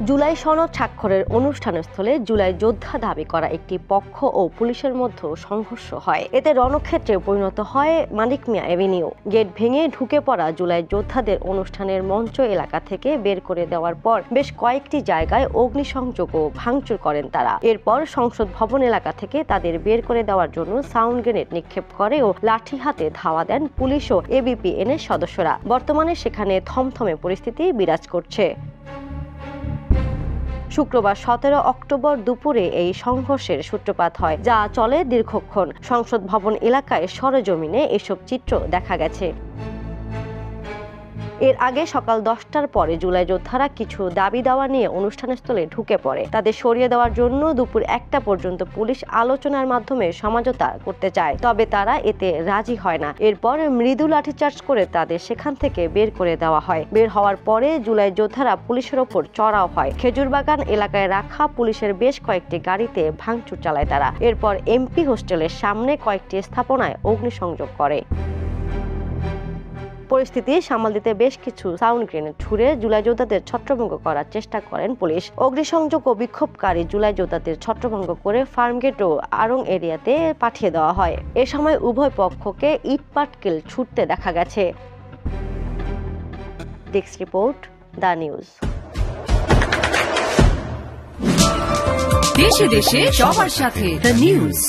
জুলাই সনদ স্বাক্ষরের অনুষ্ঠানস্থলে জুলাই যোদ্ধা দাবি করা একটি পক্ষ ও পুলিশের মধ্যে সংঘর্ষ হয়। এতে রণক্ষেত্রে পরিণত হয় মানিক মিয়া এভিনিউ। গেট ভেঙে ঢুকে পড়া জুলাই যোদ্ধাদের অনুষ্ঠানের মঞ্চ এলাকা থেকে বের করে দেওয়ার পর বেশ কয়েকটি জায়গায় অগ্নিসংযোগ ও ভাঙচুর করেন তারা। এরপর সংসদ ভবন এলাকা থেকে তাদের বের করে দেওয়ার জন্য সাউন্ড গ্রেনেড নিক্ষেপ করে ও লাঠি হাতে ধাওয়া দেন পুলিশ ও এবিপিএন এর সদস্যরা। বর্তমানে সেখানে থমথমে পরিস্থিতি বিরাজ করছে। শুক্রবার 17 অক্টোবর দুপুরে এই সংঘর্ষের সূত্রপাত হয়, যা চলে দীর্ঘক্ষণ। সংসদ ভবন এলাকায় সরেজমিনে এসব চিত্র দেখা গেছে। এর আগে সকাল 10টার পরে জুলাই যোদ্ধারা কিছু দাবি দাওয়া নিয়ে অনুষ্ঠানস্থলে ঢুকে পড়ে। তাদের সরিয়ে দেওয়ার জন্য দুপুর 1টা পর্যন্ত পুলিশ আলোচনার মাধ্যমে সমঝোতা করতে চায়, তবে তারা এতে রাজি হয় না। এরপর মৃদু লাঠিচার্জ করে তাদের সেখান থেকে বের করে দেওয়া হয়। বের হওয়ার পরে জুলাই যোদ্ধারা পুলিশের ওপর চড়াও হয়। খেজুরবাগান এলাকায় রাখা পুলিশের বেশ কয়েকটি গাড়িতে ভাঙচুর চালায় তারা। এরপর এমপি হোস্টেলের সামনে কয়েকটি স্থাপনায় অগ্নিসংযোগ করে। পরিস্থিতি সামাল দিতে বেশ কিছু সাউন্ড গ্রেনেড ছুড়ে জুলাই যোদ্ধাদের ছত্রভঙ্গ করার চেষ্টা করেন পুলিশ। অগ্নিসংযোগ ও বিক্ষোভকারী জুলাই যোদ্ধাদের ছত্রভঙ্গ করে ফার্মগেট ও আড়ং এরিয়াতে পাঠিয়ে দেওয়া হয়। এ সময় উভয় পক্ষকে ইট পাটকেল ছুটতে দেখা গেছে। Desk report, the news. দেশে দেশে সবার সাথে, দ্য নিউজ।